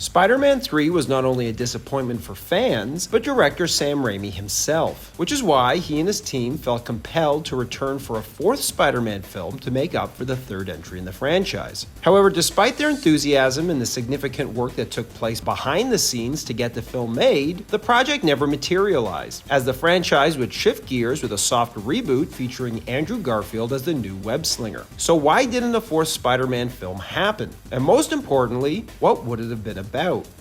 Spider-Man 3 was not only a disappointment for fans, but director Sam Raimi himself, which is why he and his team felt compelled to return for a fourth Spider-Man film to make up for the third entry in the franchise. However, despite their enthusiasm and the significant work that took place behind the scenes to get the film made, the project never materialized, as the franchise would shift gears with a soft reboot featuring Andrew Garfield as the new web-slinger. So why didn't a fourth Spider-Man film happen? And most importantly, what would it have been about?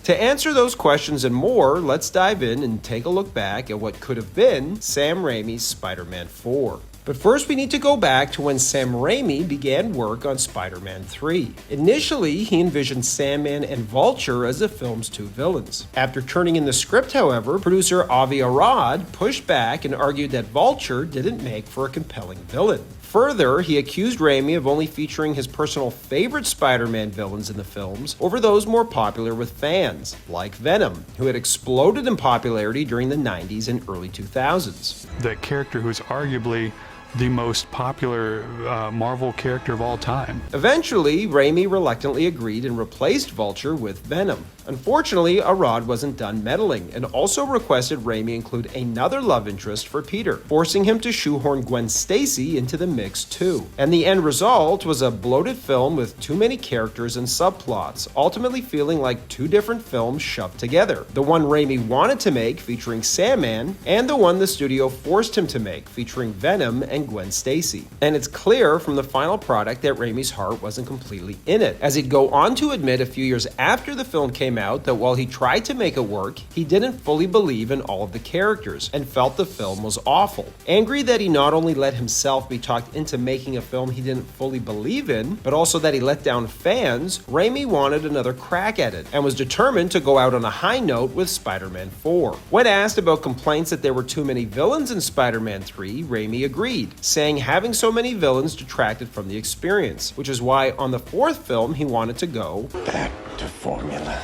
To answer those questions and more, let's dive in and take a look back at what could have been Sam Raimi's Spider-Man 4. But first we need to go back to when Sam Raimi began work on Spider-Man 3. Initially, he envisioned Sandman and Vulture as the film's two villains. After turning in the script, however, producer Avi Arad pushed back and argued that Vulture didn't make for a compelling villain. Further, he accused Raimi of only featuring his personal favorite Spider-Man villains in the films over those more popular with fans, like Venom, who had exploded in popularity during the 90s and early 2000s. The character who's arguably the most popular Marvel character of all time. Eventually, Raimi reluctantly agreed and replaced Vulture with Venom. Unfortunately, Arad wasn't done meddling and also requested Raimi include another love interest for Peter, forcing him to shoehorn Gwen Stacy into the mix too. And the end result was a bloated film with too many characters and subplots, ultimately feeling like two different films shoved together. The one Raimi wanted to make, featuring Sandman, and the one the studio forced him to make, featuring Venom and Gwen Stacy. And it's clear from the final product that Raimi's heart wasn't completely in it, as he'd go on to admit a few years after the film came out that while he tried to make it work, he didn't fully believe in all of the characters and felt the film was awful. Angry that he not only let himself be talked into making a film he didn't fully believe in, but also that he let down fans, Raimi wanted another crack at it and was determined to go out on a high note with Spider-Man 4. When asked about complaints that there were too many villains in Spider-Man 3, Raimi agreed, saying having so many villains detracted from the experience, which is why on the fourth film he wanted to go back to formula.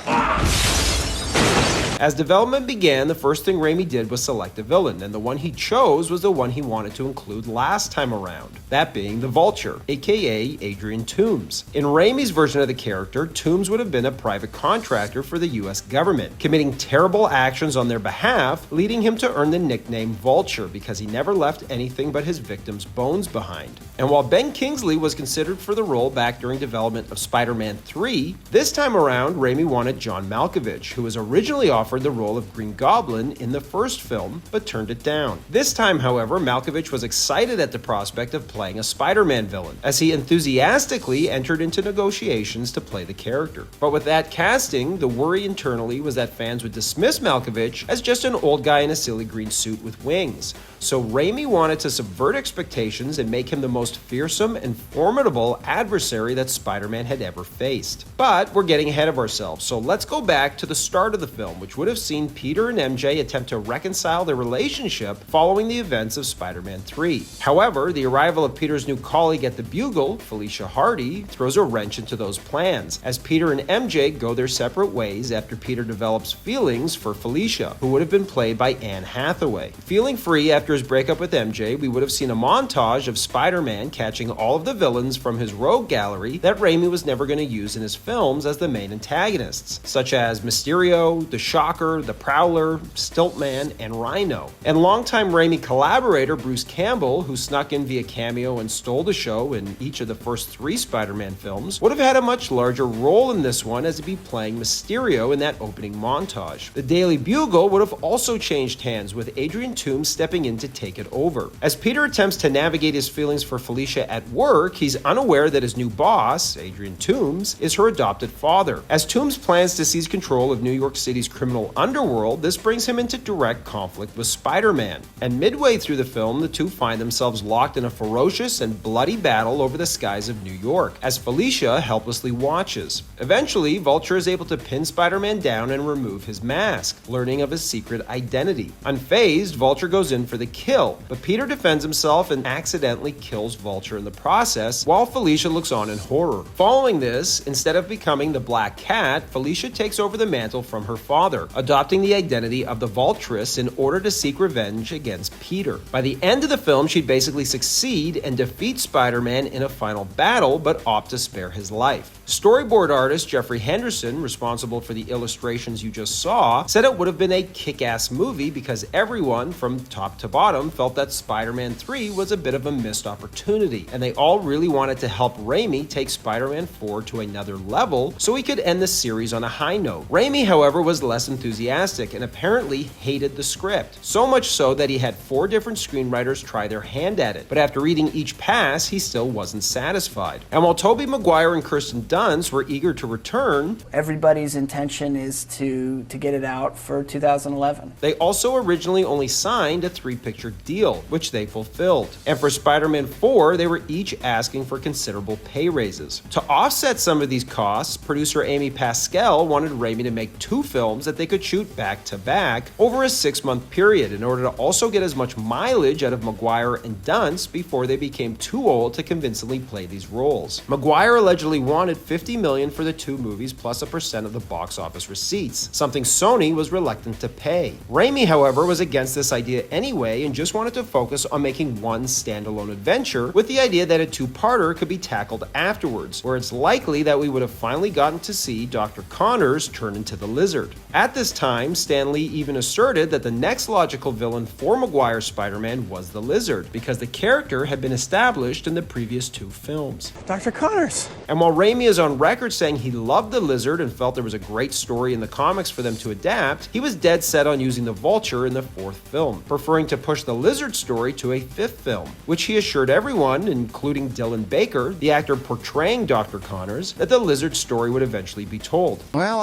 As development began, the first thing Raimi did was select a villain, and the one he chose was the one he wanted to include last time around, that being the Vulture, aka Adrian Toomes. In Raimi's version of the character, Toomes would have been a private contractor for the US government, committing terrible actions on their behalf, leading him to earn the nickname Vulture because he never left anything but his victims' bones behind. And while Ben Kingsley was considered for the role back during development of Spider-Man 3, this time around Raimi wanted John Malkovich, who was originally offered the role of Green Goblin in the first film, but turned it down. This time, however, Malkovich was excited at the prospect of playing a Spider-Man villain, as he enthusiastically entered into negotiations to play the character. But with that casting, the worry internally was that fans would dismiss Malkovich as just an old guy in a silly green suit with wings. So Raimi wanted to subvert expectations and make him the most fearsome and formidable adversary that Spider-Man had ever faced. But we're getting ahead of ourselves, so let's go back to the start of the film, which would have seen Peter and MJ attempt to reconcile their relationship following the events of Spider-Man 3. However, the arrival of Peter's new colleague at the Bugle, Felicia Hardy, throws a wrench into those plans, as Peter and MJ go their separate ways after Peter develops feelings for Felicia, who would have been played by Anne Hathaway. Feeling free after his breakup with MJ, we would have seen a montage of Spider-Man catching all of the villains from his rogue gallery that Raimi was never going to use in his films as the main antagonists, such as Mysterio, the Shocker, the Prowler, Stiltman, and Rhino. And longtime Raimi collaborator Bruce Campbell, who snuck in via cameo and stole the show in each of the first three Spider-Man films, would have had a much larger role in this one, as he'd be playing Mysterio in that opening montage. The Daily Bugle would have also changed hands, with Adrian Toomes stepping in to take it over. As Peter attempts to navigate his feelings for Felicia at work, he's unaware that his new boss, Adrian Toomes, is her adopted father. As Toomes plans to seize control of New York City's criminal underworld, this brings him into direct conflict with Spider-Man. And midway through the film, the two find themselves locked in a ferocious and bloody battle over the skies of New York, as Felicia helplessly watches. Eventually, Vulture is able to pin Spider-Man down and remove his mask, learning of his secret identity. Unfazed, Vulture goes in for the kill, but Peter defends himself and accidentally kills Vulture in the process, while Felicia looks on in horror. Following this, instead of becoming the Black Cat, Felicia takes over the mantle from her father, adopting the identity of the Vulturess in order to seek revenge against Peter. By the end of the film, she'd basically succeed and defeat Spider-Man in a final battle, but opt to spare his life. Storyboard artist Jeffrey Henderson, responsible for the illustrations you just saw, said it would have been a kick-ass movie because everyone, from top to bottom, felt that Spider-Man 3 was a bit of a missed opportunity, and they all really wanted to help Raimi take Spider-Man 4 to another level so he could end the series on a high note. Raimi, however, was less enthusiastic and apparently hated the script, so much so that he had 4 different screenwriters try their hand at it, but after reading each pass, he still wasn't satisfied. And while Tobey Maguire and Kirsten Dunst were eager to return, everybody's intention is to get it out for 2011. They also originally only signed a 3-picture deal, which they fulfilled. And for Spider-Man 4, they were each asking for considerable pay raises. To offset some of these costs, producer Amy Pascal wanted Raimi to make 2 films that they could shoot back to back over a 6-month period in order to also get as much mileage out of Maguire and Dunst before they became too old to convincingly play these roles. Maguire allegedly wanted $50 million for the 2 movies plus a % of the box office receipts, something Sony was reluctant to pay. Raimi, however, was against this idea anyway and just wanted to focus on making one standalone adventure with the idea that a 2-parter could be tackled afterwards, where it's likely that we would have finally gotten to see Dr. Connors turn into the Lizard. At this time, Stan Lee even asserted that the next logical villain for Maguire's Spider-Man was the Lizard, because the character had been established in the previous 2 films. Dr. Connors! And while Raimi is on record saying he loved the Lizard and felt there was a great story in the comics for them to adapt, he was dead set on using the Vulture in the 4th film, preferring to push the Lizard story to a 5th film, which he assured everyone, including Dylan Baker, the actor portraying Dr. Connors, that the Lizard story would eventually be told. Well,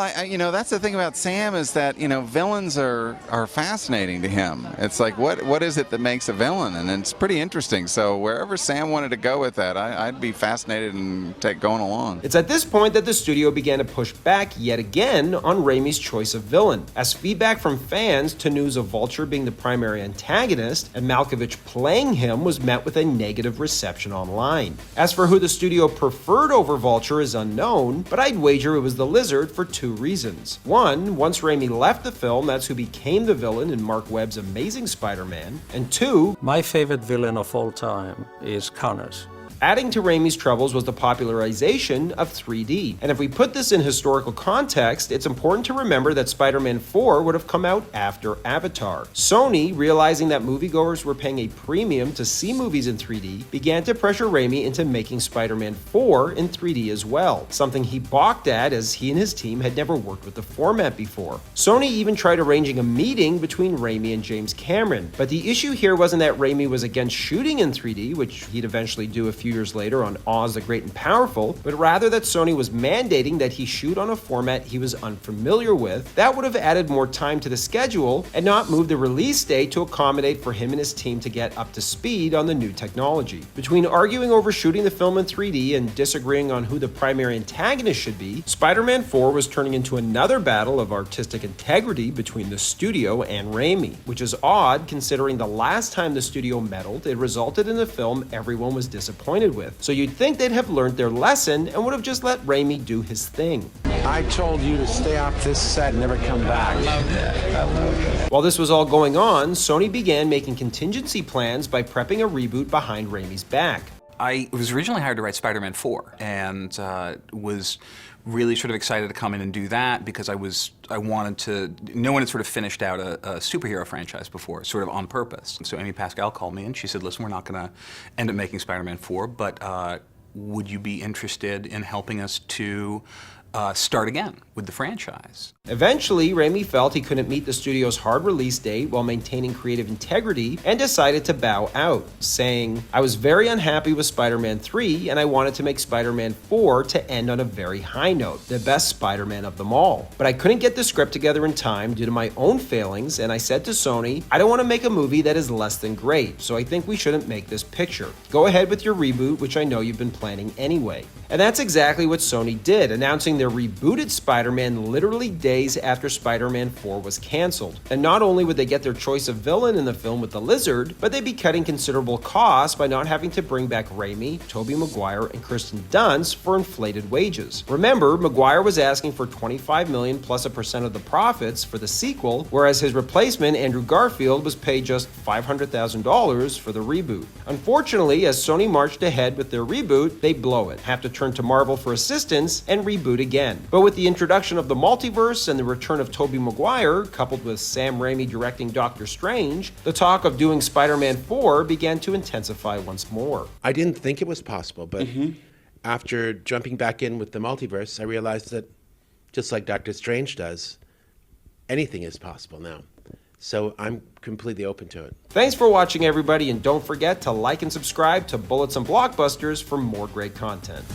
that's the thing about Sam is that, villains are fascinating to him. It's like, what is it that makes a villain? And it's pretty interesting. So wherever Sam wanted to go with that, I'd be fascinated and going along. It's at this point that the studio began to push back yet again on Raimi's choice of villain, as feedback from fans to news of Vulture being the primary antagonist and Malkovich playing him was met with a negative reception online. As for who the studio preferred over Vulture is unknown, but I'd wager it was the Lizard for 2 reasons. One, once Raimi left the film, that's who became the villain in Mark Webb's Amazing Spider-Man, and 2, my favorite villain of all time is Connors. Adding to Raimi's troubles was the popularization of 3D. And if we put this in historical context, it's important to remember that Spider-Man 4 would have come out after Avatar. Sony, realizing that moviegoers were paying a premium to see movies in 3D, began to pressure Raimi into making Spider-Man 4 in 3D as well, something he balked at as he and his team had never worked with the format before. Sony even tried arranging a meeting between Raimi and James Cameron, but the issue here wasn't that Raimi was against shooting in 3D, which he'd eventually do a few years later on Oz the Great and Powerful, but rather that Sony was mandating that he shoot on a format he was unfamiliar with. That would have added more time to the schedule and not moved the release date to accommodate for him and his team to get up to speed on the new technology. Between arguing over shooting the film in 3D and disagreeing on who the primary antagonist should be, Spider-Man 4 was turning into another battle of artistic integrity between the studio and Raimi, which is odd considering the last time the studio meddled, it resulted in a film everyone was disappointed with. So you'd think they'd have learned their lesson and would have just let Raimi do his thing. I told you to stay off this set and never come back. I love that. While this was all going on, Sony began making contingency plans by prepping a reboot behind Raimi's back. I was originally hired to write Spider-Man 4 and was really sort of excited to come in and do that because I wanted to, no one had sort of finished out a superhero franchise before, sort of on purpose. So Amy Pascal called me and she said, listen, we're not gonna end up making Spider-Man 4, but would you be interested in helping us to start again with the franchise? Eventually, Raimi felt he couldn't meet the studio's hard release date while maintaining creative integrity and decided to bow out, saying, I was very unhappy with Spider-Man 3 and I wanted to make Spider-Man 4 to end on a very high note, the best Spider-Man of them all. But I couldn't get the script together in time due to my own failings, and I said to Sony, I don't want to make a movie that is less than great, so I think we shouldn't make this picture. Go ahead with your reboot, which I know you've been planning anyway. And that's exactly what Sony did, announcing their their rebooted Spider-Man literally days after Spider-Man 4 was canceled. And not only would they get their choice of villain in the film with the Lizard, but they'd be cutting considerable costs by not having to bring back Raimi, Tobey Maguire, and Kristen Dunst for inflated wages. Remember, Maguire was asking for $25 million plus a percent of the profits for the sequel, whereas his replacement, Andrew Garfield, was paid just $500,000 for the reboot. Unfortunately, as Sony marched ahead with their reboot, they blow it, have to turn to Marvel for assistance, and reboot again. But with the introduction of the Multiverse and the return of Tobey Maguire, coupled with Sam Raimi directing Doctor Strange, the talk of doing Spider-Man 4 began to intensify once more. I didn't think it was possible, but after jumping back in with the Multiverse, I realized that just like Doctor Strange does, anything is possible now. So I'm completely open to it. Thanks for watching, everybody, and don't forget to like and subscribe to Bullets and Blockbusters for more great content.